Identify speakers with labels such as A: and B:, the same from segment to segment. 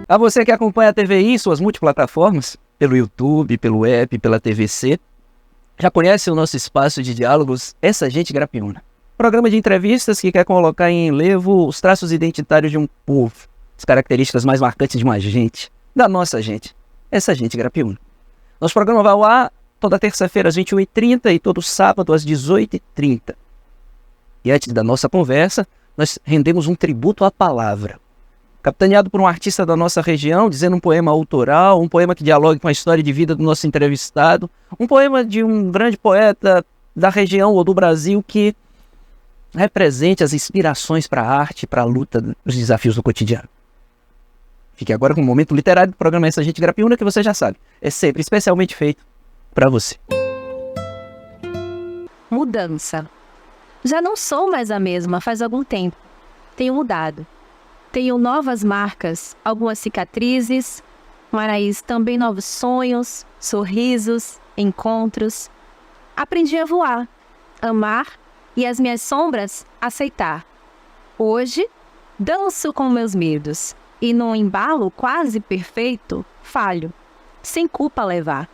A: A você que acompanha a TVI em suas multiplataformas, pelo YouTube, pelo app, pela TVC, já conhece o nosso espaço de diálogos Essa Gente Grapiúna. Programa de entrevistas que quer colocar em relevo os traços identitários de um povo, as características mais marcantes de uma gente, da nossa gente, Essa Gente Grapiúna. Nosso programa vai ao ar toda terça-feira às 21h30 e todo sábado às 18h30. E antes da nossa conversa, nós rendemos um tributo à palavra, capitaneado por um artista da nossa região, dizendo um poema autoral, um poema que dialogue com a história de vida do nosso entrevistado, um poema de um grande poeta da região ou do Brasil que represente as inspirações para a arte, para a luta dos desafios do cotidiano. Fique agora com um momento literário do programa Essa Gente Grapiúna, que você já sabe, é sempre especialmente feito para você.
B: Mudança. Já não sou mais a mesma faz algum tempo. Tenho mudado. Tenho novas marcas, algumas cicatrizes, mas também novos sonhos, sorrisos, encontros. Aprendi a voar, amar e as minhas sombras aceitar. Hoje, danço com meus medos e num embalo quase perfeito, falho, sem culpa a levar.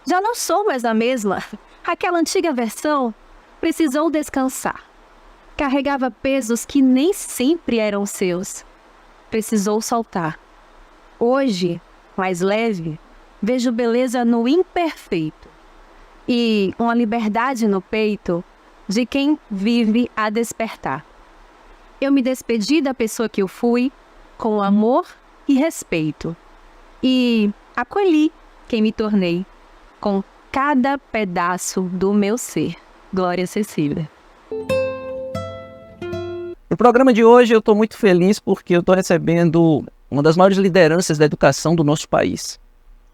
B: Já não sou mais a mesma, aquela antiga versão precisou descansar. Carregava pesos que nem sempre eram seus. Precisou soltar. Hoje, mais leve, vejo beleza no imperfeito e uma liberdade no peito de quem vive a despertar. Eu me despedi da pessoa que eu fui com amor e respeito e acolhi quem me tornei com cada pedaço do meu ser. Glória Cecília.
A: No programa de hoje eu estou muito feliz porque eu estou recebendo uma das maiores lideranças da educação do nosso país,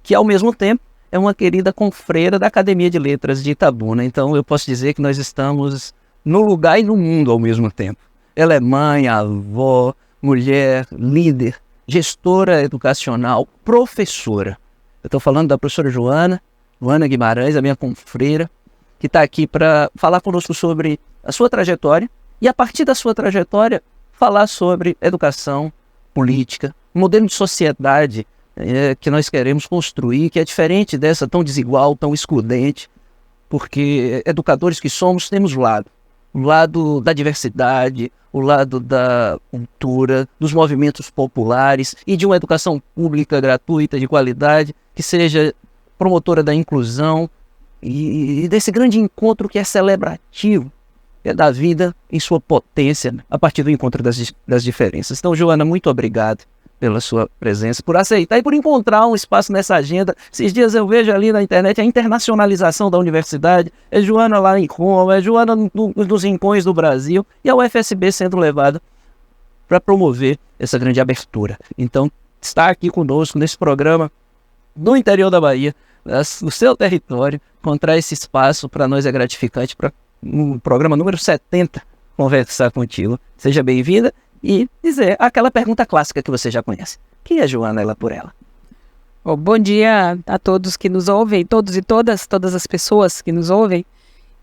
A: que ao mesmo tempo é uma querida confreira da Academia de Letras de Itabuna. Então eu posso dizer que nós estamos no lugar e no mundo ao mesmo tempo. Ela é mãe, avó, mulher, líder, gestora educacional, professora. Eu estou falando da professora Joana Guimarães, a minha confreira, que está aqui para falar conosco sobre a sua trajetória e, a partir da sua trajetória, falar sobre educação, política, modelo de sociedade que nós queremos construir, que é diferente dessa tão desigual, tão excludente, porque educadores que somos temos o lado da diversidade, o lado da cultura, dos movimentos populares e de uma educação pública gratuita, de qualidade, que seja promotora da inclusão e desse grande encontro que é celebrativo, é da vida em sua potência, a partir do encontro das diferenças. Então, Joana, muito obrigado pela sua presença, por aceitar e por encontrar um espaço nessa agenda. Esses dias eu vejo ali na internet a internacionalização da universidade, é Joana lá em Roma, é Joana nos rincões do Brasil, e a UFSB sendo levada para promover essa grande abertura. Então, estar aqui conosco nesse programa no interior da Bahia, no seu território, encontrar esse espaço para nós é gratificante, para no programa número 70 conversar contigo. Seja bem-vinda e dizer aquela pergunta clássica que você já conhece. Quem é Joana Ela por Ela?
C: Bom dia a todos que nos ouvem, todos e todas as pessoas que nos ouvem.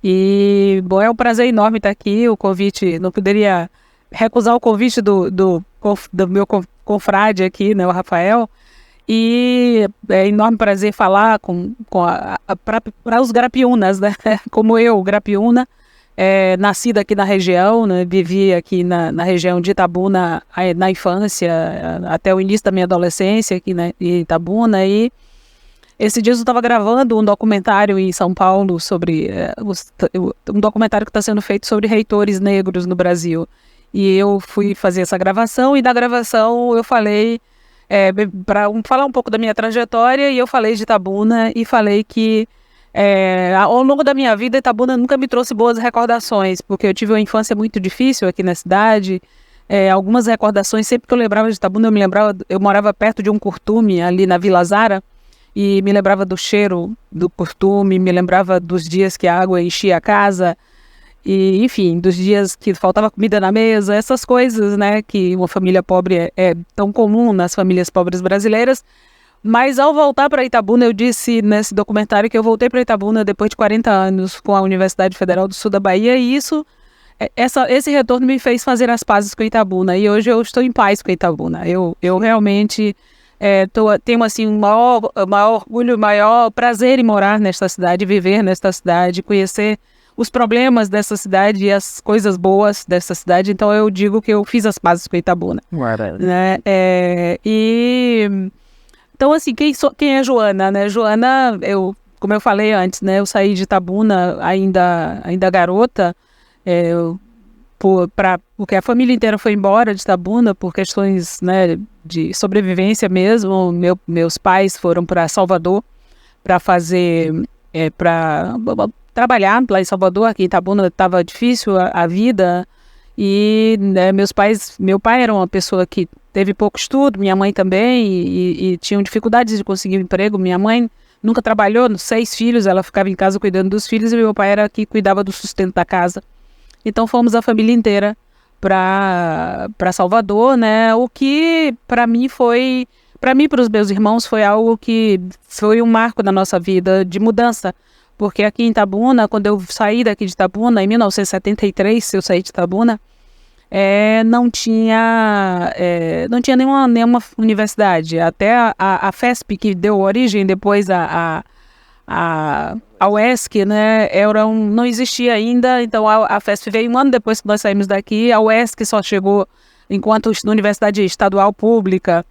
C: E, bom, é um prazer enorme estar aqui. O convite, não poderia recusar o convite do meu confrade aqui, né, o Rafael. E é enorme prazer falar para os grapiúnas, né? Como eu, grapiúna, nascida aqui na região, né? Vivi aqui na região de Itabuna na infância, até o início da minha adolescência aqui em Itabuna. E esse dia eu estava gravando um documentário em São Paulo sobre um documentário que está sendo feito sobre reitores negros no Brasil. E eu fui fazer essa gravação e na gravação eu falei para falar um pouco da minha trajetória, e eu falei de Itabuna e falei que ao longo da minha vida Itabuna nunca me trouxe boas recordações, porque eu tive uma infância muito difícil aqui na cidade. Algumas recordações, sempre que eu lembrava de Itabuna, eu morava perto de um curtume ali na Vila Zara, e me lembrava do cheiro do curtume, me lembrava dos dias que a água enchia a casa, e, enfim, dos dias que faltava comida na mesa, essas coisas, né, que uma família pobre é tão comum nas famílias pobres brasileiras. Mas ao voltar para Itabuna, eu disse nesse documentário que eu voltei para Itabuna depois de 40 anos com a Universidade Federal do Sul da Bahia, e isso esse retorno me fez fazer as pazes com Itabuna, e hoje eu estou em paz com Itabuna. Eu realmente tenho assim, um maior orgulho, maior prazer em morar nesta cidade, viver nesta cidade, conhecer os problemas dessa cidade e as coisas boas dessa cidade. Então eu digo que eu fiz as pazes com Itabuna. Né? Então assim, quem é Joana? Né? Joana, como eu falei antes, né? Eu saí de Itabuna ainda garota, porque a família inteira foi embora de Itabuna por questões, né, de sobrevivência mesmo. Meus pais foram para Salvador para trabalhar lá em Salvador. Aqui em Itabuna estava difícil a vida, e né, meu pai era uma pessoa que teve pouco estudo, minha mãe também, e tinham dificuldades de conseguir um emprego. Minha mãe nunca trabalhou, 6 filhos, ela ficava em casa cuidando dos filhos, e meu pai era que cuidava do sustento da casa. Então fomos a família inteira para Salvador, né? O que para mim e para os meus irmãos foi algo que foi um marco na nossa vida de mudança, porque aqui em Itabuna, quando eu saí daqui de Itabuna, em 1973, eu saí de Itabuna, não tinha nenhuma universidade. Até a FESP, que deu origem depois a UESC, né, não existia ainda. Então a FESP veio um ano depois que nós saímos daqui. A UESC só chegou enquanto universidade estadual pública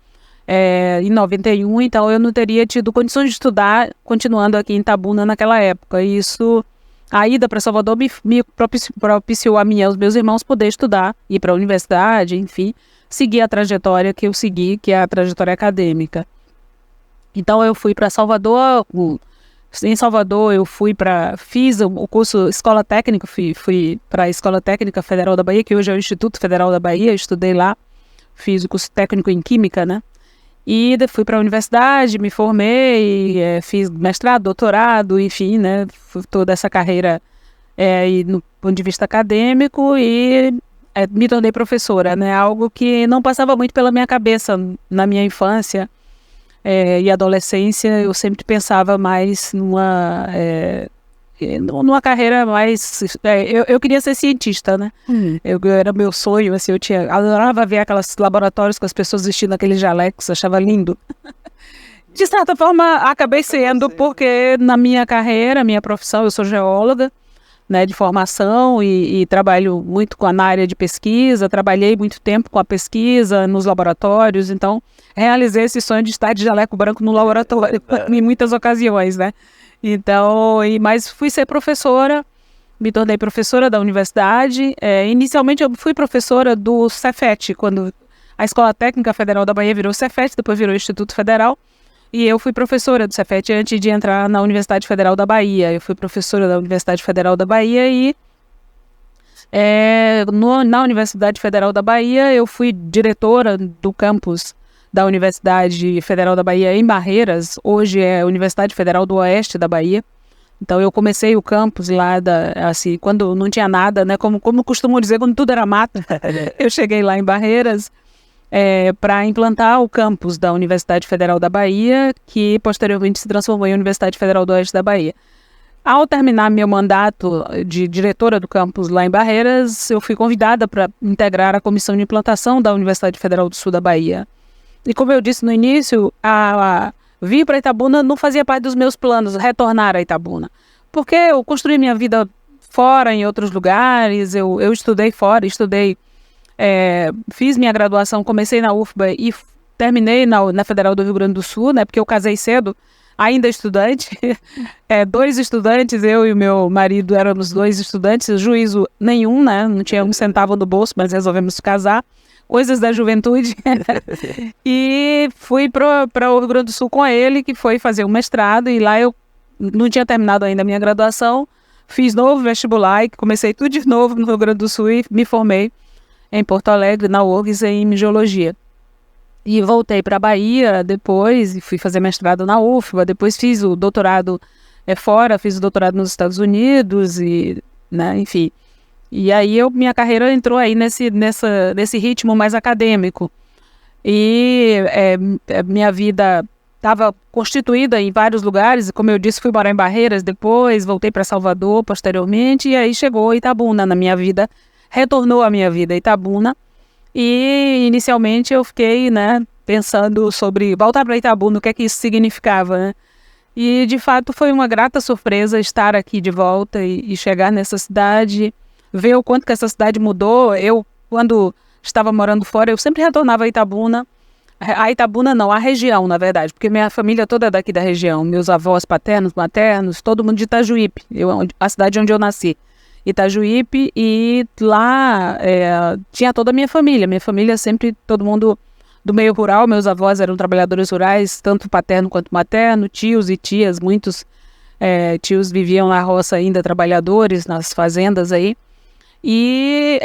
C: em 91, então eu não teria tido condições de estudar continuando aqui em Itabuna naquela época. E a ida para Salvador me propiciou a mim e aos meus irmãos poder estudar, ir para a universidade, enfim, seguir a trajetória que eu segui, que é a trajetória acadêmica. Então eu fui para Salvador. Em Salvador eu fiz o curso Escola Técnica, fui para a Escola Técnica Federal da Bahia, que hoje é o Instituto Federal da Bahia. Estudei lá, fiz o curso técnico em Química, né? E fui para a universidade, me formei, fiz mestrado, doutorado, enfim, né? Toda essa carreira no ponto de vista acadêmico, e me tornei professora, né? Algo que não passava muito pela minha cabeça na minha infância e adolescência. Eu sempre pensava mais numa carreira mais... eu queria ser cientista, né? Era meu sonho, assim, adorava ver aqueles laboratórios com as pessoas vestindo aqueles jalecos, achava lindo. De certa forma, acabei sendo, porque na minha carreira, minha profissão, eu sou geóloga, né, de formação, e trabalho muito na área de pesquisa. Trabalhei muito tempo com a pesquisa nos laboratórios, então realizei esse sonho de estar de jaleco branco no laboratório em muitas ocasiões, né? Então, mas fui ser professora, me tornei professora da universidade. Inicialmente eu fui professora do Cefet, quando a Escola Técnica Federal da Bahia virou Cefet, depois virou Instituto Federal, e eu fui professora do Cefet antes de entrar na Universidade Federal da Bahia. Eu fui professora da Universidade Federal da Bahia, e na Universidade Federal da Bahia eu fui diretora do campus da Universidade Federal da Bahia em Barreiras. Hoje é a Universidade Federal do Oeste da Bahia. Então eu comecei o campus lá, assim, quando não tinha nada, né? Como costumo dizer, quando tudo era mata. Eu cheguei lá em Barreiras para implantar o campus da Universidade Federal da Bahia, que posteriormente se transformou em Universidade Federal do Oeste da Bahia. Ao terminar meu mandato de diretora do campus lá em Barreiras, eu fui convidada para integrar a comissão de implantação da Universidade Federal do Sul da Bahia. E como eu disse no início, vir para Itabuna não fazia parte dos meus planos, retornar a Itabuna. Porque eu construí minha vida fora, em outros lugares. Eu estudei fora, fiz minha graduação, comecei na UFBA e terminei na Federal do Rio Grande do Sul, né? Porque eu casei cedo, ainda estudante. 2 estudantes, eu e o meu marido éramos 2 estudantes, juízo nenhum, né? Não tinha um centavo no bolso, mas resolvemos casar. Coisas da juventude. E fui para o Rio Grande do Sul com ele, que foi fazer um mestrado, e lá eu não tinha terminado ainda a minha graduação, fiz novo vestibular e comecei tudo de novo no Rio Grande do Sul, e me formei em Porto Alegre, na URGS, em Geologia. E voltei para a Bahia depois, e fui fazer mestrado na UFBA, depois fiz o doutorado fora, fiz o doutorado nos Estados Unidos, e, né, enfim... E aí minha carreira entrou aí nesse ritmo mais acadêmico. E minha vida estava constituída em vários lugares. Como eu disse, fui morar em Barreiras depois, voltei para Salvador posteriormente, e aí chegou Itabuna na minha vida retornou à minha vida Itabuna. E inicialmente eu fiquei, né, pensando sobre voltar para Itabuna, o que é que isso significava, né? E de fato foi uma grata surpresa estar aqui de volta e chegar nessa cidade, ver o quanto que essa cidade mudou. Eu, quando estava morando fora, eu sempre retornava a Itabuna. A Itabuna não, a região, na verdade, porque minha família toda é daqui da região, meus avós paternos, maternos, todo mundo de Itajuípe, a cidade onde eu nasci. Itajuípe, e lá tinha toda a minha família sempre, todo mundo do meio rural, meus avós eram trabalhadores rurais, tanto paterno quanto materno, tios e tias, muitos tios viviam na roça ainda, trabalhadores nas fazendas aí, e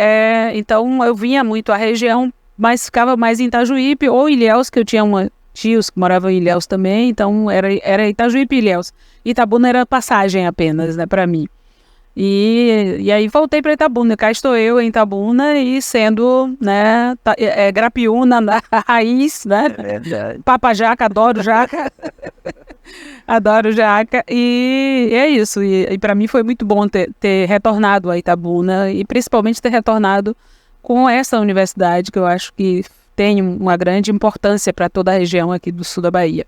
C: então eu vinha muito à região, mas ficava mais em Itajuípe ou Ilhéus, que eu tinha tios que moravam em Ilhéus também, então era Itajuípe e Ilhéus. Itabuna era passagem apenas, né, para mim. E aí voltei para Itabuna, cá estou eu em Itabuna e sendo, né, grapiúna na raiz, né,
A: É verdade.
C: papa jaca, adoro jaca, adoro jaca, e é isso, e para mim foi muito bom ter retornado a Itabuna e principalmente ter retornado com essa universidade que eu acho que tem uma grande importância para toda a região aqui do sul da Bahia.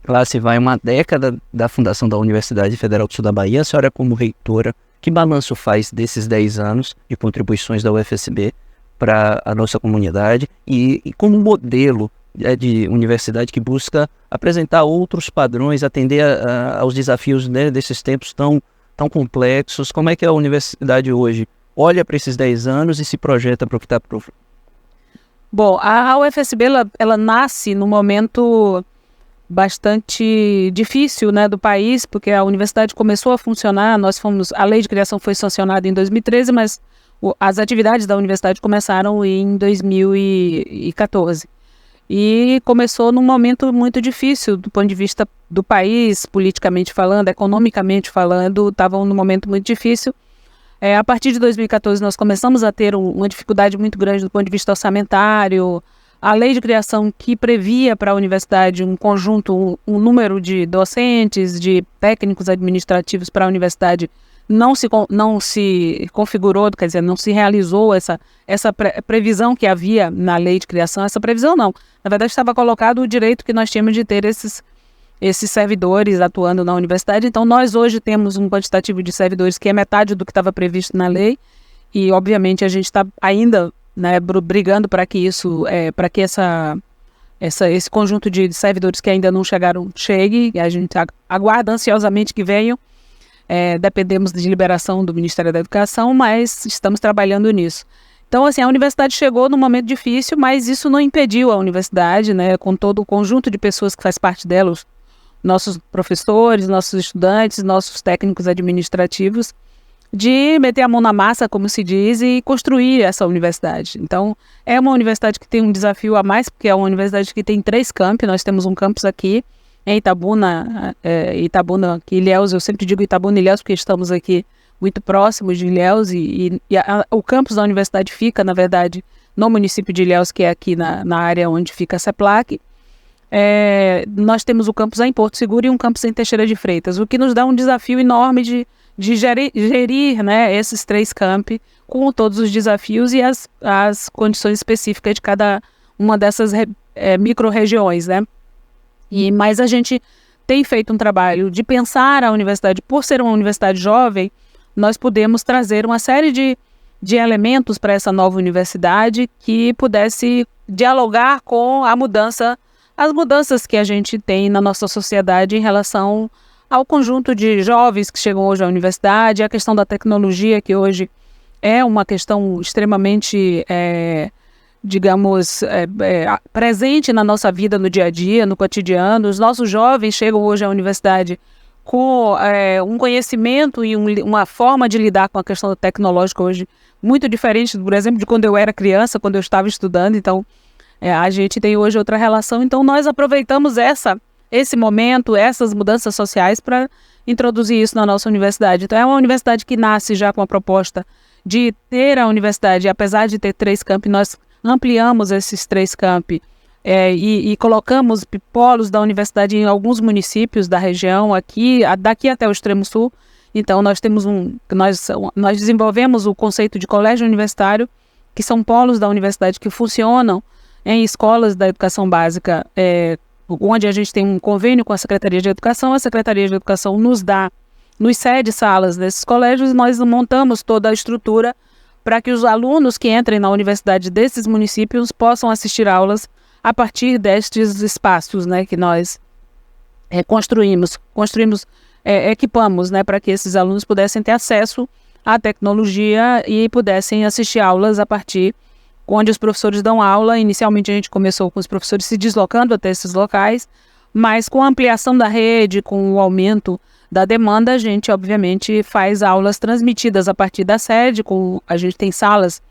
A: Lá se vai uma década da fundação da Universidade Federal do Sul da Bahia. A senhora, como reitora, que balanço faz desses 10 anos de contribuições da UFSB para a nossa comunidade e como modelo de universidade que busca apresentar outros padrões, atender aos desafios, né, desses tempos tão complexos? Como é que a universidade hoje olha para esses 10 anos e se projeta para o que está por...
C: Bom, a UFSB ela nasce num momento bastante difícil, né, do país, porque a universidade começou a funcionar, a lei de criação foi sancionada em 2013, mas as atividades da universidade começaram em 2014. E começou num momento muito difícil do ponto de vista do país, politicamente falando, economicamente falando, estavam num momento muito difícil. A partir de 2014 nós começamos a ter uma dificuldade muito grande do ponto de vista orçamentário. A lei de criação que previa para a universidade um conjunto, um número de docentes, de técnicos administrativos para a universidade não se configurou, quer dizer, não se realizou essa previsão que havia na lei de criação. Essa previsão não. Na verdade estava colocado o direito que nós tínhamos de ter esses servidores atuando na universidade. Então nós hoje temos um quantitativo de servidores que é metade do que estava previsto na lei e obviamente a gente está ainda, né, brigando para que esse conjunto de servidores que ainda não chegaram chegue, e a gente aguarda ansiosamente que venham. Dependemos de liberação do Ministério da Educação, mas estamos trabalhando nisso. Então, assim, a universidade chegou num momento difícil, mas isso não impediu a universidade, né, com todo o conjunto de pessoas que faz parte dela, os nossos professores, nossos estudantes, nossos técnicos administrativos, de meter a mão na massa, como se diz, e construir essa universidade. Então, é uma universidade que tem um desafio a mais, porque é uma universidade que tem 3 campi. Nós temos um campus aqui em Itabuna, aqui, Ilhéus. Eu sempre digo Itabuna e Ilhéus, porque estamos aqui muito próximos de Ilhéus, o campus da universidade fica, na verdade, no município de Ilhéus, que é aqui na área onde fica a CEPLAC. Nós temos o campus em Porto Seguro e um campus em Teixeira de Freitas, o que nos dá um desafio enorme de gerir, né, esses 3 campi com todos os desafios e as condições específicas de cada uma dessas micro-regiões, né? Mas a gente tem feito um trabalho de pensar a universidade, por ser uma universidade jovem, nós podemos trazer uma série de elementos para essa nova universidade que pudesse dialogar com as mudanças que a gente tem na nossa sociedade em relação ao conjunto de jovens que chegam hoje à universidade, a questão da tecnologia, que hoje é uma questão extremamente, presente na nossa vida no dia a dia, no cotidiano. Os nossos jovens chegam hoje à universidade com um conhecimento e uma forma de lidar com a questão tecnológica hoje muito diferente, por exemplo, de quando eu era criança, quando eu estava estudando. Então, a gente tem hoje outra relação. Então, nós aproveitamos esse momento, essas mudanças sociais para introduzir isso na nossa universidade. Então, é uma universidade que nasce já com a proposta de ter a universidade, apesar de ter 3 campi, nós ampliamos esses 3 campi e colocamos polos da universidade em alguns municípios da região, daqui até o extremo sul. Então, nós desenvolvemos o conceito de colégio universitário, que são polos da universidade que funcionam em escolas da educação básica, onde a gente tem um convênio com a Secretaria de Educação. A Secretaria de Educação nos cede salas desses colégios e nós montamos toda a estrutura para que os alunos que entrem na universidade desses municípios possam assistir aulas a partir destes espaços, né, que nós equipamos, né, para que esses alunos pudessem ter acesso à tecnologia e pudessem assistir aulas a partir onde os professores dão aula. Inicialmente a gente começou com os professores se deslocando até esses locais, mas com a ampliação da rede, com o aumento da demanda, a gente obviamente faz aulas transmitidas a partir da sede, a gente tem salas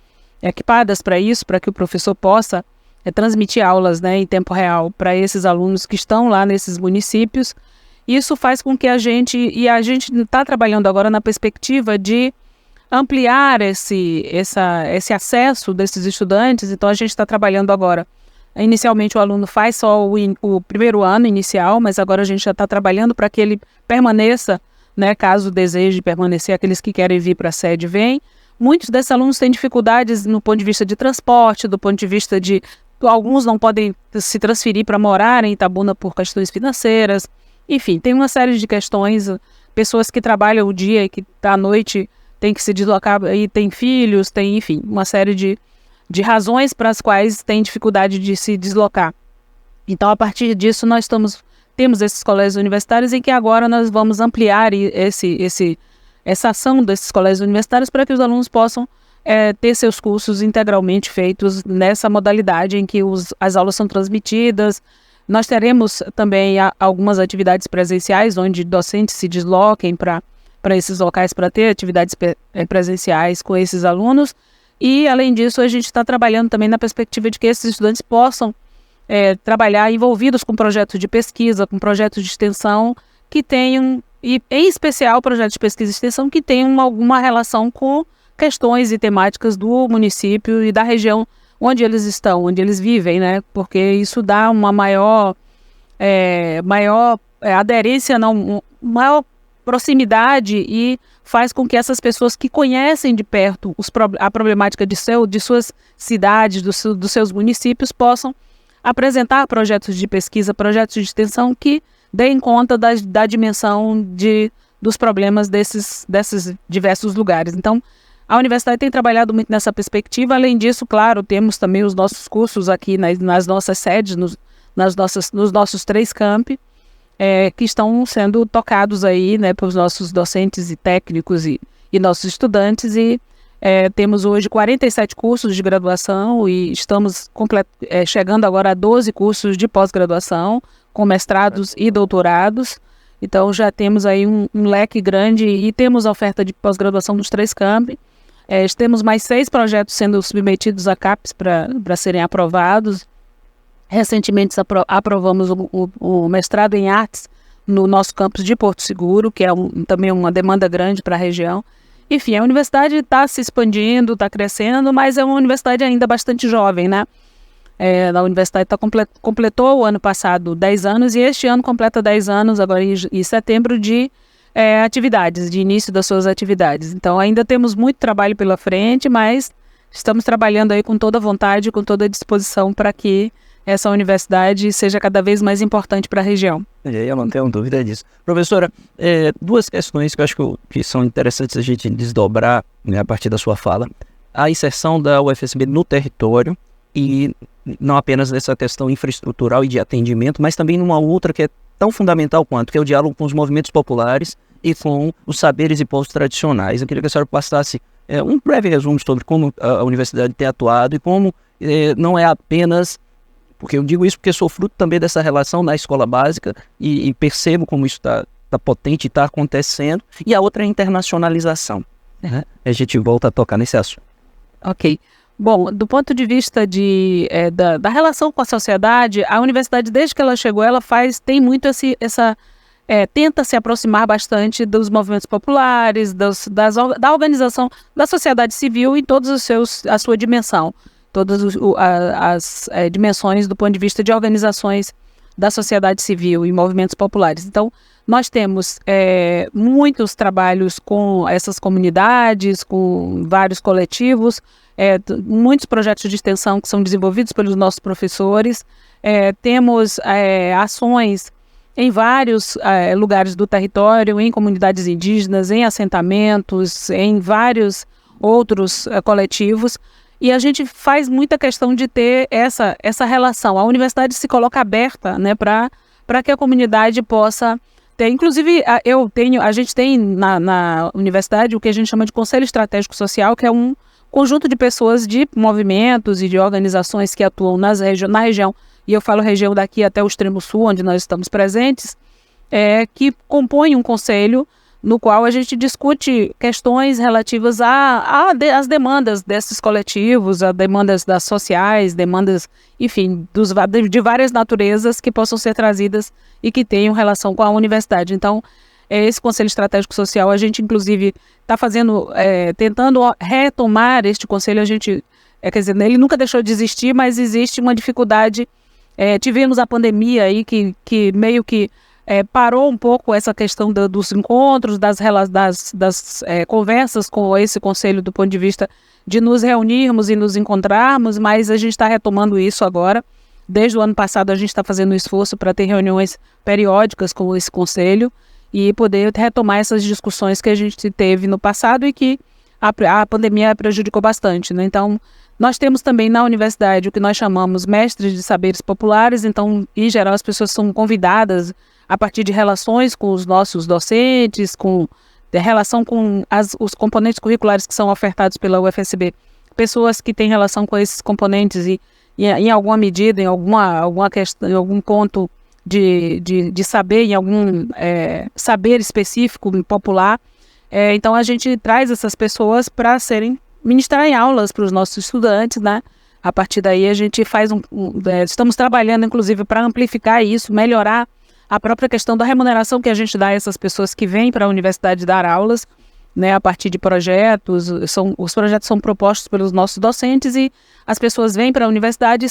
C: equipadas para isso, para que o professor possa transmitir aulas, né, em tempo real para esses alunos que estão lá nesses municípios. Isso faz com que a gente está trabalhando agora na perspectiva de ampliar esse acesso desses estudantes. Então a gente está trabalhando agora, inicialmente o aluno faz só o primeiro ano inicial, mas agora a gente já está trabalhando para que ele permaneça, né, caso deseje permanecer, aqueles que querem vir para a sede vêm. Muitos desses alunos têm dificuldades no ponto de vista de transporte, do ponto de vista de alguns não podem se transferir para morar em Itabuna por questões financeiras. Enfim, tem uma série de questões, pessoas que trabalham o dia e que à noite tem que se deslocar e tem filhos, tem, enfim, uma série de razões para as quais tem dificuldade de se deslocar. Então, a partir disso, nós temos esses colégios universitários em que agora nós vamos ampliar essa ação desses colégios universitários para que os alunos possam ter seus cursos integralmente feitos nessa modalidade em que as aulas são transmitidas. Nós teremos também algumas atividades presenciais, onde docentes se desloquem para esses locais para ter atividades presenciais com esses alunos. E, além disso, a gente está trabalhando também na perspectiva de que esses estudantes possam trabalhar envolvidos com projetos de pesquisa, com projetos de extensão que tenham, e em especial projetos de pesquisa e extensão que tenham alguma relação com questões e temáticas do município e da região onde eles estão, onde eles vivem, né? Porque isso dá uma maior aderência, maior proximidade e faz com que essas pessoas que conhecem de perto a problemática de suas cidades, dos seus municípios, possam apresentar projetos de pesquisa, projetos de extensão que deem conta da dimensão dos problemas desses diversos lugares. Então, a universidade tem trabalhado muito nessa perspectiva. Além disso, claro, temos também os nossos cursos aqui nas nossas sedes, nos nossos 3 campi, que estão sendo tocados aí, né, pelos nossos docentes e técnicos e nossos estudantes. E temos hoje 47 cursos de graduação e estamos chegando agora a 12 cursos de pós-graduação, com mestrados e doutorados. Então já temos aí um leque grande e temos a oferta de pós-graduação dos 3 campi. Temos mais 6 projetos sendo submetidos a CAPES para serem aprovados. Recentemente aprovamos o mestrado em artes no nosso campus de Porto Seguro, que é também uma demanda grande para a região. Enfim, a universidade está se expandindo, está crescendo, mas é uma universidade ainda bastante jovem, né? A universidade completou o ano passado 10 anos e este ano completa 10 anos, agora em setembro, de atividades, de início das suas atividades. Então ainda temos muito trabalho pela frente, mas estamos trabalhando aí com toda a vontade, com toda a disposição para que essa universidade seja cada vez mais importante para a região.
A: Eu não tenho dúvida disso. Professora, 2 questões que eu acho que são interessantes a gente desdobrar, né, a partir da sua fala. A inserção da UFSB no território, e não apenas nessa questão infraestrutural e de atendimento, mas também numa outra que é tão fundamental quanto, que é o diálogo com os movimentos populares e com os saberes e povos tradicionais. Eu queria que a senhora passasse um breve resumo sobre como a universidade tem atuado e como não é apenas... Porque eu digo isso porque sou fruto também dessa relação na escola básica e percebo como isso está potente e está acontecendo. E a outra é a internacionalização. Né? A gente volta a tocar nesse assunto.
C: Ok. Bom, do ponto de vista da relação com a sociedade, a universidade, desde que ela chegou, tem muito tenta se aproximar bastante dos movimentos populares, da organização da sociedade civil em todas a sua dimensão. Todas as dimensões do ponto de vista de organizações da sociedade civil e movimentos populares. Então, Nós temos muitos trabalhos com essas comunidades, com vários coletivos, muitos projetos de extensão que são desenvolvidos pelos nossos professores. Temos ações em vários lugares do território, em comunidades indígenas, em assentamentos, em vários outros coletivos. E a gente faz muita questão de ter essa relação. A universidade se coloca aberta, né, para que a comunidade possa ter. Inclusive, a gente tem na universidade o que a gente chama de Conselho Estratégico Social, que é um conjunto de pessoas, de movimentos e de organizações que atuam na região, e eu falo região daqui até o extremo sul, onde nós estamos presentes, que compõem um conselho no qual a gente discute questões relativas às demandas desses coletivos, a demandas das sociais, demandas, enfim, de várias naturezas que possam ser trazidas e que tenham relação com a universidade. Então, esse Conselho Estratégico Social, a gente inclusive está tentando retomar este conselho. Quer dizer, ele nunca deixou de existir, mas existe uma dificuldade. Tivemos a pandemia aí que meio que parou um pouco essa questão dos encontros, das conversas com esse conselho do ponto de vista de nos reunirmos e nos encontrarmos, mas a gente está retomando isso agora. Desde o ano passado a gente está fazendo um esforço para ter reuniões periódicas com esse conselho e poder retomar essas discussões que a gente teve no passado e que a pandemia prejudicou bastante, né? Então, nós temos também na universidade o que nós chamamos mestres de saberes populares. Então, em geral, as pessoas são convidadas a partir de relações com os nossos docentes, relação com os componentes curriculares que são ofertados pela UFSB, pessoas que têm relação com esses componentes e em alguma medida, em alguma questão, em algum ponto de saber, em algum saber específico, popular. Então, a gente traz essas pessoas para ministrar em aulas para os nossos estudantes, né? A partir daí, a gente faz estamos trabalhando, inclusive, para amplificar isso, melhorar a própria questão da remuneração que a gente dá a essas pessoas que vêm para a universidade dar aulas, né, a partir de projetos. Os projetos são propostos pelos nossos docentes e as pessoas vêm para a universidade e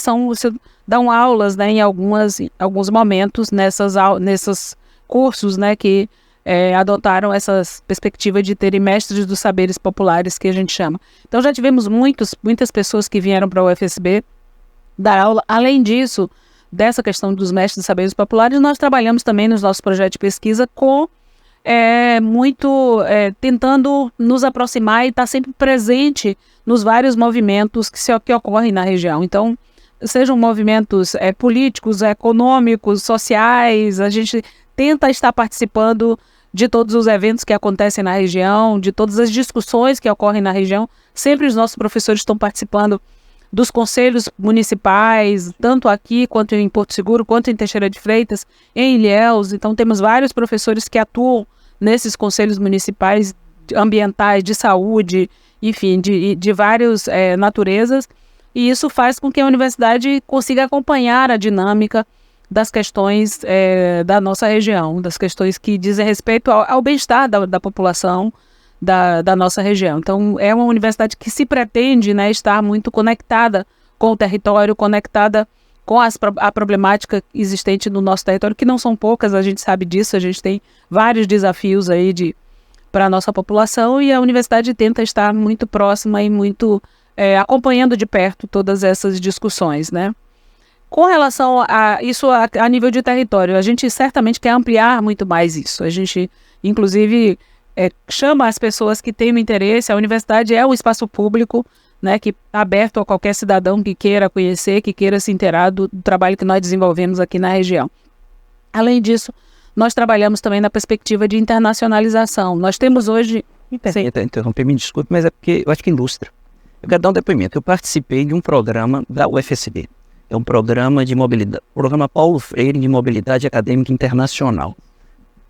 C: dão aulas, né, em alguns momentos nesses cursos, né, que adotaram essa perspectiva de terem mestres dos saberes populares, que a gente chama. Então já tivemos muitas pessoas que vieram para a UFSB dar aula. Além disso, dessa questão dos mestres dos saberes populares, nós trabalhamos também nos nossos projetos de pesquisa tentando nos aproximar e estar sempre presente nos vários movimentos que ocorrem na região. Então, sejam movimentos políticos, econômicos, sociais, a gente tenta estar participando de todos os eventos que acontecem na região, de todas as discussões que ocorrem na região. Sempre os nossos professores estão participando dos conselhos municipais, tanto aqui quanto em Porto Seguro, quanto em Teixeira de Freitas, em Ilhéus. Então temos vários professores que atuam nesses conselhos municipais ambientais, de saúde, enfim, de várias naturezas, e isso faz com que a universidade consiga acompanhar a dinâmica das questões da nossa região, das questões que dizem respeito ao bem-estar da população da nossa região. Então, é uma universidade que se pretende, né, estar muito conectada com o território, conectada com a problemática existente no nosso território, que não são poucas, a gente sabe disso, a gente tem vários desafios aí para a nossa população, e a universidade tenta estar muito próxima e muito acompanhando de perto todas essas discussões, né? Com relação a isso a nível de território, a gente certamente quer ampliar muito mais isso. A gente, inclusive, chama as pessoas que têm interesse. A universidade é um espaço público, né, que está aberto a qualquer cidadão que queira conhecer, que queira se inteirar do trabalho que nós desenvolvemos aqui na região. Além disso, nós trabalhamos também na perspectiva de internacionalização. Nós temos hoje...
A: Interromper, me desculpe, mas é porque eu acho que ilustra. Eu quero dar um depoimento. Eu participei de um programa da UFSB. É um programa de mobilidade, programa Paulo Freire de Mobilidade Acadêmica Internacional.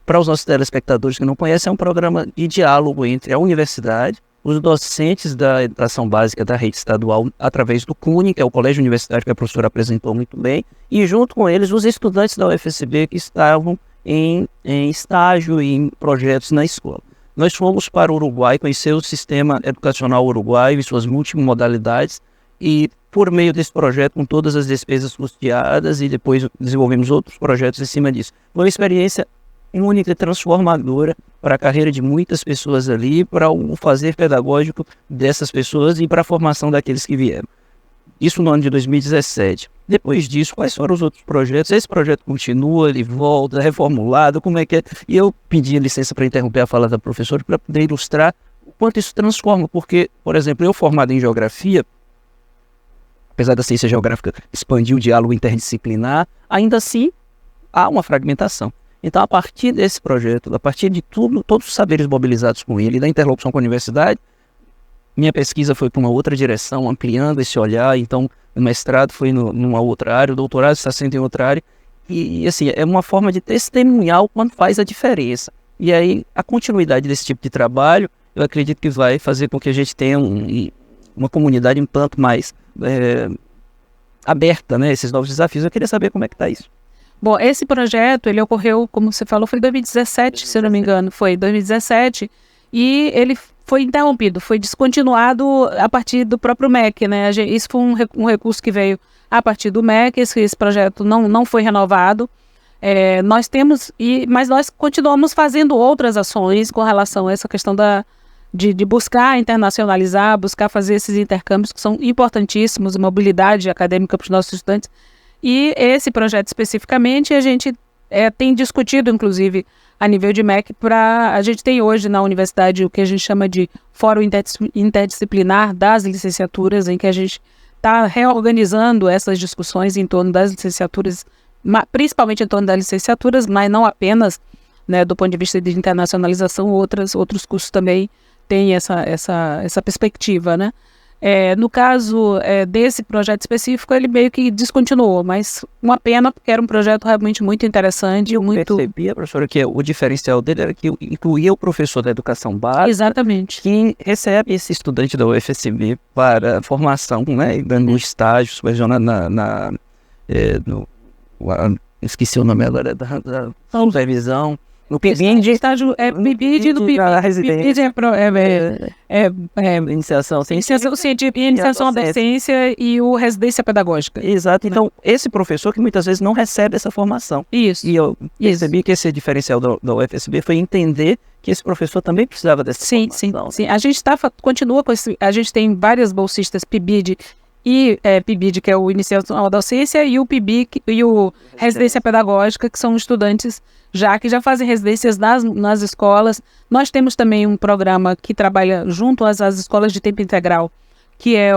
A: Para os nossos telespectadores que não conhecem, é um programa de diálogo entre a universidade, os docentes da educação básica da rede estadual, através do CUNE, que é o Colégio Universitário que a professora apresentou muito bem, e junto com eles os estudantes da UFSB que estavam em estágio e em projetos na escola. Nós fomos para o Uruguai, conhecer o sistema educacional uruguaio e suas multimodalidades, e por meio desse projeto, com todas as despesas custeadas, e depois desenvolvemos outros projetos em cima disso. Foi uma experiência única e transformadora para a carreira de muitas pessoas ali, para o fazer pedagógico dessas pessoas e para a formação daqueles que vieram. Isso no ano de 2017. Depois disso, quais foram os outros projetos? Esse projeto continua, ele volta, reformulado, como é que é? E eu pedi licença para interromper a fala da professora para poder ilustrar o quanto isso transforma, porque, por exemplo, eu formado em geografia, apesar da ciência geográfica expandir o diálogo interdisciplinar, ainda assim há uma fragmentação. Então, a partir desse projeto, a partir de tudo, todos os saberes mobilizados com ele, da interlocução com a universidade, minha pesquisa foi para uma outra direção, ampliando esse olhar. Então, o mestrado foi numa outra área, o doutorado está sendo em outra área. E, assim, é uma forma de testemunhar o quanto faz a diferença. E aí, a continuidade desse tipo de trabalho, eu acredito que vai fazer com que a gente tenha uma comunidade um tanto mais aberta, né, a esses novos desafios. Eu queria saber como é que está isso.
C: Bom, esse projeto, ele ocorreu, como você falou, foi em 2017, se eu não me engano, foi 2017, e ele foi interrompido, foi descontinuado a partir do próprio MEC, né? Isso foi um recurso que veio a partir do MEC, esse projeto não foi renovado. Nós temos, mas nós continuamos fazendo outras ações com relação a essa questão de buscar internacionalizar, buscar fazer esses intercâmbios que são importantíssimos, mobilidade acadêmica para os nossos estudantes. E esse projeto especificamente a gente tem discutido, inclusive, a nível de MEC, a gente tem hoje na universidade o que a gente chama de Fórum Interdisciplinar das Licenciaturas, em que a gente está reorganizando essas discussões em torno das licenciaturas, principalmente em torno das licenciaturas, mas não apenas, né, do ponto de vista de internacionalização, outros cursos também têm essa perspectiva, né? No caso desse projeto específico, ele meio que descontinuou, mas uma pena, porque era um projeto realmente muito interessante.
A: Eu percebia, professora, que o diferencial dele era que incluía o professor da educação básica.
C: Exatamente.
A: Que recebe esse estudante da UFSB para formação, né, dando estágio, supervisionado esqueci o nome agora, da supervisão. No PIBID,
C: estágio PIBID do PIBID
A: iniciação
C: científica, iniciação à docência e o residência pedagógica.
A: Exato. Então, esse professor que muitas vezes não recebe essa formação.
C: Isso.
A: E eu percebi que esse diferencial da UFSB foi entender que esse professor também precisava dessa formação.
C: Sim. A gente continua com a gente tem várias bolsistas PIBID e PIBID, que é o Iniciação à Docência, e o PIBIC e o Residência Pedagógica, que são estudantes que já fazem residências nas escolas. Nós temos também um programa que trabalha junto às escolas de tempo integral, que é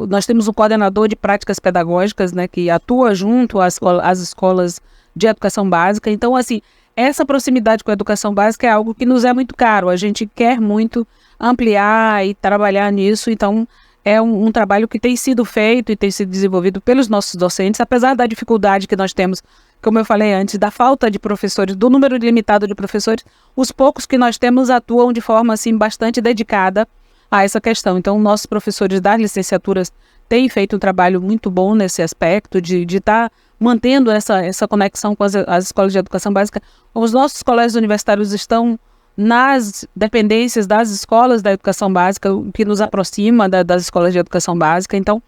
C: nós temos um coordenador de práticas pedagógicas, né, que atua junto às escolas de educação básica. Então, assim, essa proximidade com a educação básica é algo que nos é muito caro. A gente quer muito ampliar e trabalhar nisso, então é um trabalho que tem sido feito e tem sido desenvolvido pelos nossos docentes, apesar da dificuldade que nós temos, como eu falei antes, da falta de professores, do número limitado de professores. Os poucos que nós temos atuam de forma assim, bastante dedicada a essa questão. Então, nossos professores das licenciaturas têm feito um trabalho muito bom nesse aspecto, de estar mantendo essa conexão com as escolas de educação básica. Os nossos colégios universitários estão nas dependências das escolas da educação básica, o que nos aproxima das escolas de educação básica. Então,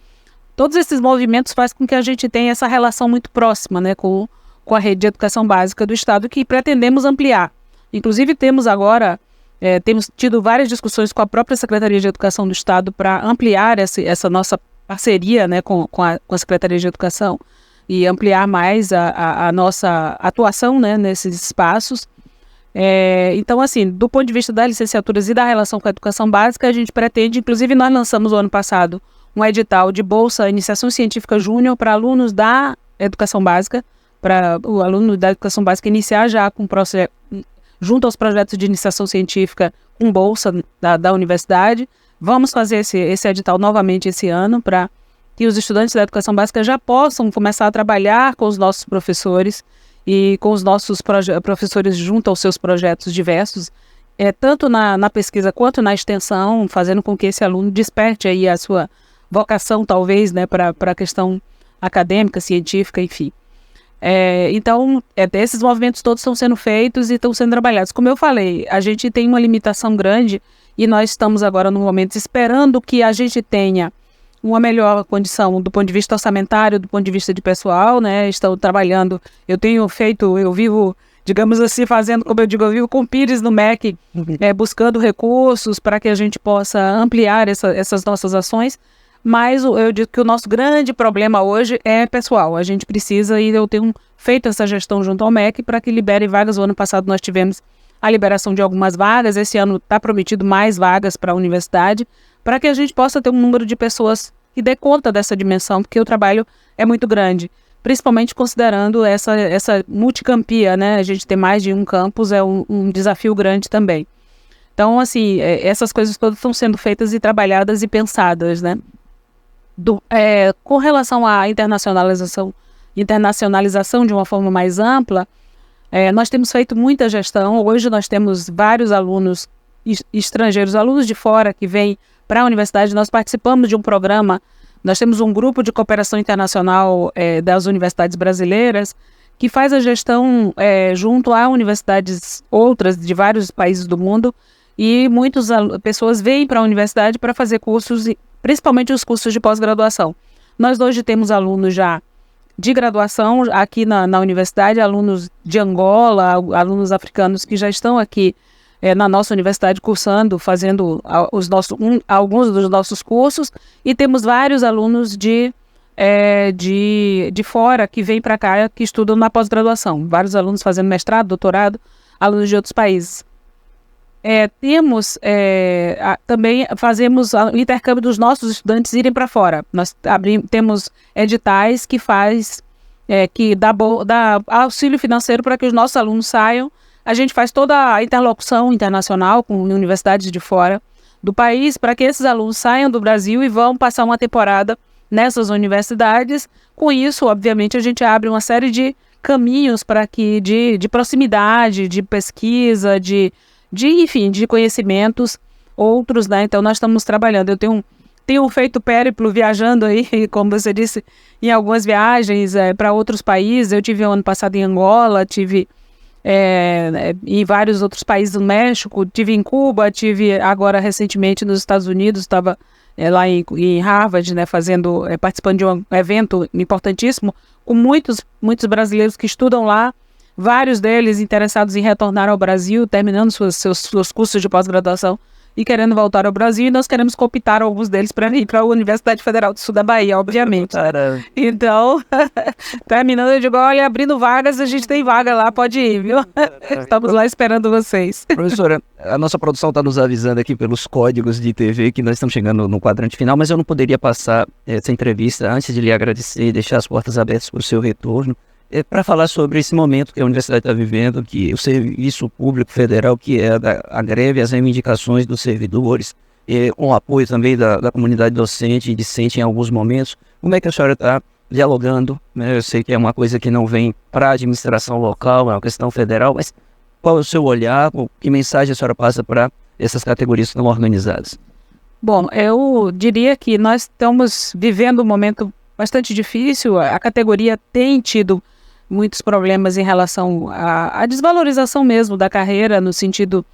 C: todos esses movimentos fazem com que a gente tenha essa relação muito próxima, né, com a rede de educação básica do Estado, que pretendemos ampliar. Inclusive, temos tido várias discussões com a própria Secretaria de Educação do Estado para ampliar essa nossa parceria, né, com a Secretaria de Educação e ampliar mais a nossa atuação, né, nesses espaços. Então, assim, do ponto de vista das licenciaturas e da relação com a educação básica, a gente pretende, inclusive nós lançamos o ano passado um edital de Bolsa Iniciação Científica Júnior para alunos da educação básica, para o aluno da educação básica iniciar já junto aos projetos de iniciação científica com bolsa da universidade. Vamos fazer esse edital novamente esse ano para que os estudantes da educação básica já possam começar a trabalhar com os nossos professores e com os nossos professores junto aos seus projetos diversos, tanto na pesquisa quanto na extensão, fazendo com que esse aluno desperte aí a sua vocação, talvez, né, para a questão acadêmica, científica, enfim. Então, esses movimentos todos estão sendo feitos e estão sendo trabalhados. Como eu falei, a gente tem uma limitação grande e nós estamos agora no momento esperando que a gente tenha uma melhor condição do ponto de vista orçamentário, do ponto de vista de pessoal, né? Estou trabalhando, eu vivo digamos assim, fazendo, como eu digo, eu vivo com o Pires no MEC, buscando recursos para que a gente possa ampliar essas nossas ações, mas eu digo que o nosso grande problema hoje é pessoal. A gente precisa, e eu tenho feito essa gestão junto ao MEC para que libere vagas. O ano passado nós tivemos a liberação de algumas vagas, esse ano está prometido mais vagas para a universidade, para que a gente possa ter um número de pessoas que dê conta dessa dimensão, porque o trabalho é muito grande, principalmente considerando essa multicampia, né? A gente ter mais de um campus é um desafio grande também. Então, assim, essas coisas todas estão sendo feitas e trabalhadas e pensadas, né? Com relação à internacionalização de uma forma mais ampla, nós temos feito muita gestão. Hoje nós temos vários alunos estrangeiros, alunos de fora que vêm para a universidade. Nós participamos de um programa, nós temos um grupo de cooperação internacional das universidades brasileiras que faz a gestão junto a universidades outras de vários países do mundo, e muitas pessoas vêm para a universidade para fazer cursos, principalmente os cursos de pós-graduação. Nós hoje temos alunos já de graduação aqui na universidade, alunos de Angola, alunos africanos que já estão aqui na nossa universidade cursando, fazendo alguns dos nossos cursos, e temos vários alunos de fora que vêm para cá, que estudam na pós-graduação, vários alunos fazendo mestrado, doutorado, alunos de outros países. Também fazemos o intercâmbio dos nossos estudantes irem para fora. Nós temos editais que dá auxílio financeiro para que os nossos alunos saiam. A gente faz toda a interlocução internacional com universidades de fora do país para que esses alunos saiam do Brasil e vão passar uma temporada nessas universidades. Com isso, obviamente, a gente abre uma série de caminhos para que de proximidade, de pesquisa, enfim, de conhecimentos outros, né? Então, nós estamos trabalhando. Eu tenho feito périplo viajando aí, como você disse, em algumas viagens para outros países. Eu tive ano passado em Angola, tive em vários outros países do México, tive em Cuba, tive agora recentemente nos Estados Unidos, estava lá em Harvard, né, participando de um evento importantíssimo, com muitos brasileiros que estudam lá, vários deles interessados em retornar ao Brasil, terminando seus cursos de pós-graduação e querendo voltar ao Brasil, e nós queremos cooptar alguns deles para ir para a Universidade Federal do Sul da Bahia, obviamente. Então, terminando, eu digo, olha, abrindo vagas, a gente tem vaga lá, pode ir, viu? Estamos lá esperando vocês.
A: Professora, a nossa produção está nos avisando aqui pelos códigos de TV que nós estamos chegando no quadrante final, mas eu não poderia passar essa entrevista antes de lhe agradecer e deixar as portas abertas para o seu retorno, para falar sobre esse momento que a universidade está vivendo, que o serviço público federal, que é a greve, as reivindicações dos servidores, com o apoio também da comunidade docente e discente em alguns momentos. Como é que a senhora está dialogando? Né? Eu sei que é uma coisa que não vem para a administração local, é uma questão federal, mas qual é o seu olhar, que mensagem a senhora passa para essas categorias que estão organizadas?
C: Bom, eu diria que nós estamos vivendo um momento bastante difícil. A categoria tem tido muitos problemas em relação à desvalorização mesmo da carreira, no sentido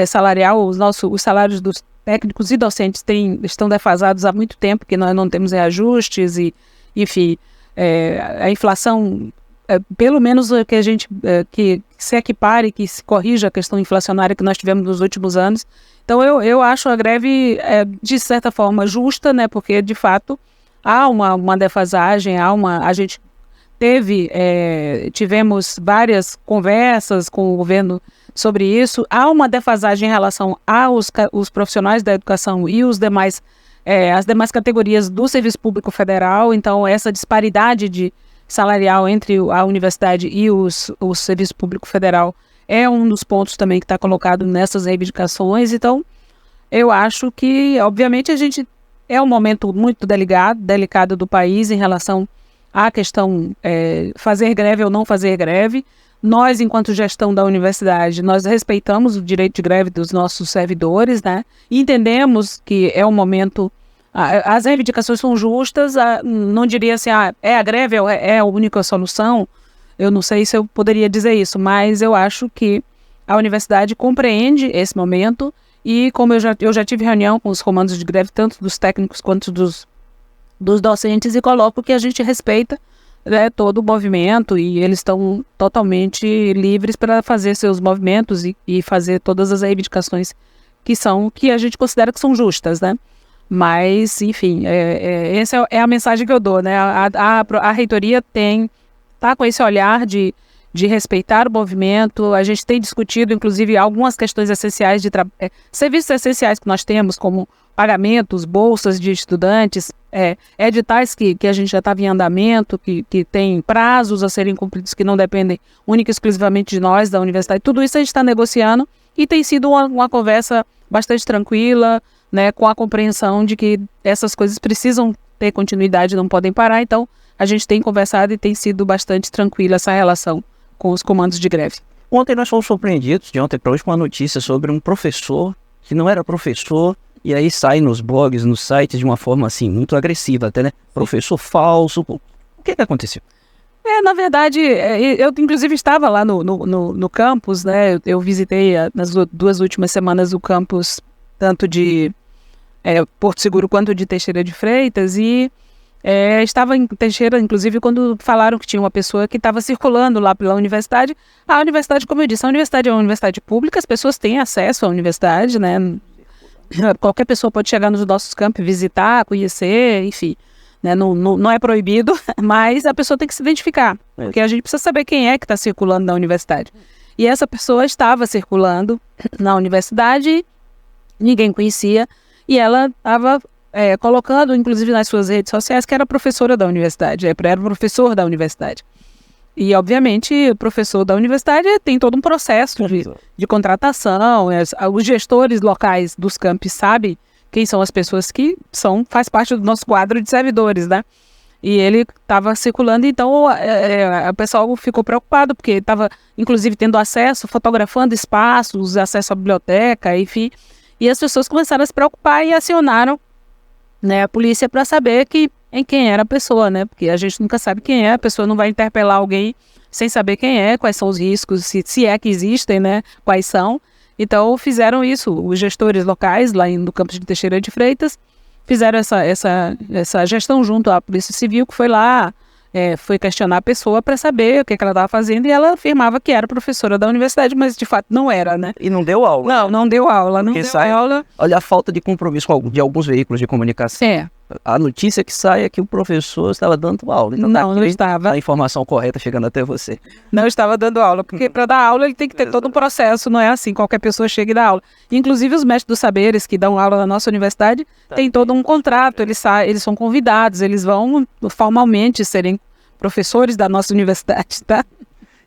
C: salarial. Os salários dos técnicos e docentes estão defasados há muito tempo, que nós não temos reajustes e, enfim, a inflação, pelo menos que a gente que se equipare, que se corrija a questão inflacionária que nós tivemos nos últimos anos. Então, eu acho a greve, de certa forma, justa, né, porque, de fato, há uma defasagem, a gente tivemos várias conversas com o governo sobre isso. Há uma defasagem em relação aos profissionais da educação e as demais categorias do serviço público federal. Então, essa disparidade salarial entre a universidade e o serviço público federal é um dos pontos também que está colocado nessas reivindicações. Então, eu acho que, obviamente, é um momento muito delicado do país em relação à questão fazer greve ou não fazer greve. Nós, enquanto gestão da universidade, nós respeitamos o direito de greve dos nossos servidores, né? E entendemos que é um momento... As reivindicações são justas, não diria assim, a greve é a única solução. Eu não sei se eu poderia dizer isso, mas eu acho que a universidade compreende esse momento e, como eu já tive reunião com os comandos de greve, tanto dos técnicos quanto dos docentes, e coloco que a gente respeita todo o movimento e eles estão totalmente livres para fazer seus movimentos e fazer todas as reivindicações que a gente considera que são justas, né? Mas, enfim, essa é a mensagem que eu dou, né? A reitoria tá com esse olhar de respeitar o movimento. A gente tem discutido, inclusive, algumas questões essenciais serviços essenciais que nós temos, como pagamentos, bolsas de estudantes, editais que a gente já estava em andamento, que tem prazos a serem cumpridos que não dependem única e exclusivamente de nós, da universidade. Tudo isso a gente está negociando e tem sido uma conversa bastante tranquila, né, com a compreensão de que essas coisas precisam ter continuidade, não podem parar. Então, a gente tem conversado e tem sido bastante tranquila essa relação com os comandos de greve.
A: Ontem nós fomos surpreendidos, de ontem para hoje, com uma notícia sobre um professor que não era professor, e aí sai nos blogs, nos sites, de uma forma assim, muito agressiva até, né? Professor falso. O que aconteceu?
C: Na verdade, eu inclusive estava lá no campus, né? Eu visitei nas 2 últimas semanas o campus, tanto de Porto Seguro quanto de Teixeira de Freitas, e estava em Teixeira, inclusive, quando falaram que tinha uma pessoa que estava circulando lá pela universidade. A universidade, como eu disse, a universidade é uma universidade pública, as pessoas têm acesso à universidade, né? Qualquer pessoa pode chegar nos nossos campos, visitar, conhecer, enfim, né? Não é proibido, mas a pessoa tem que se identificar, porque a gente precisa saber quem é que está circulando na universidade. E essa pessoa estava circulando na universidade, ninguém conhecia, e ela estava colocando, inclusive nas suas redes sociais, que era professora da universidade, era professor da universidade. E, obviamente, o professor da universidade tem todo um processo de contratação, os gestores locais dos campos sabem quem são as pessoas que faz parte do nosso quadro de servidores, né? E ele estava circulando, então o pessoal ficou preocupado, porque estava, inclusive, tendo acesso, fotografando espaços, acesso à biblioteca, enfim. E as pessoas começaram a se preocupar e acionaram, né, a polícia para saber quem era a pessoa, né? Porque a gente nunca sabe quem é, a pessoa não vai interpelar alguém sem saber quem é, quais são os riscos, se é que existem, né? Quais são. Então fizeram isso, os gestores locais lá no campus de Teixeira de Freitas fizeram essa gestão junto à Polícia Civil, que foi lá, foi questionar a pessoa para saber o que ela estava fazendo, e ela afirmava que era professora da universidade, mas de fato não era, né?
A: E não deu aula.
C: Não deu aula, aula.
A: Olha a falta de compromisso de alguns veículos de comunicação. A notícia que sai é que o professor estava dando aula. Então
C: não estava.
A: A informação correta chegando até você.
C: Não estava dando aula, porque para dar aula ele tem que ter todo um processo, não é assim, qualquer pessoa chega e dá aula. Inclusive os mestres dos saberes que dão aula na nossa universidade têm todo um contrato, eles são convidados, eles vão formalmente serem professores da nossa universidade, tá?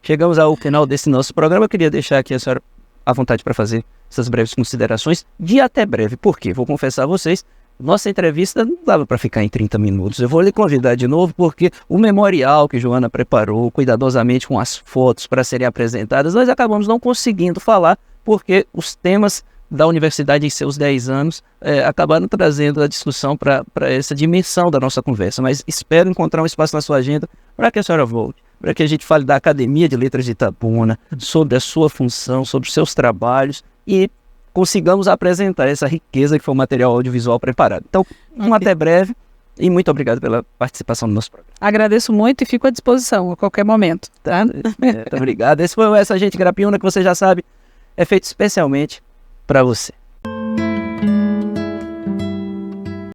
A: Chegamos ao final desse nosso programa, eu queria deixar aqui a senhora à vontade para fazer essas breves considerações de até breve. Por quê? Vou confessar a vocês, nossa entrevista não dava para ficar em 30 minutos. Eu vou lhe convidar de novo porque o memorial que Joana preparou cuidadosamente com as fotos para serem apresentadas, nós acabamos não conseguindo falar porque os temas da universidade em seus 10 anos acabaram trazendo a discussão para essa dimensão da nossa conversa. Mas espero encontrar um espaço na sua agenda para que a senhora volte, para que a gente fale da Academia de Letras de Itabuna, sobre a sua função, sobre os seus trabalhos e consigamos apresentar essa riqueza que foi o material audiovisual preparado. Então, até breve e muito obrigado pela participação no nosso programa.
C: Agradeço muito e fico à disposição a qualquer momento. Tá?
A: Muito obrigado. Esse foi o Essa Gente Grapiúna, que você já sabe, é feito especialmente para você.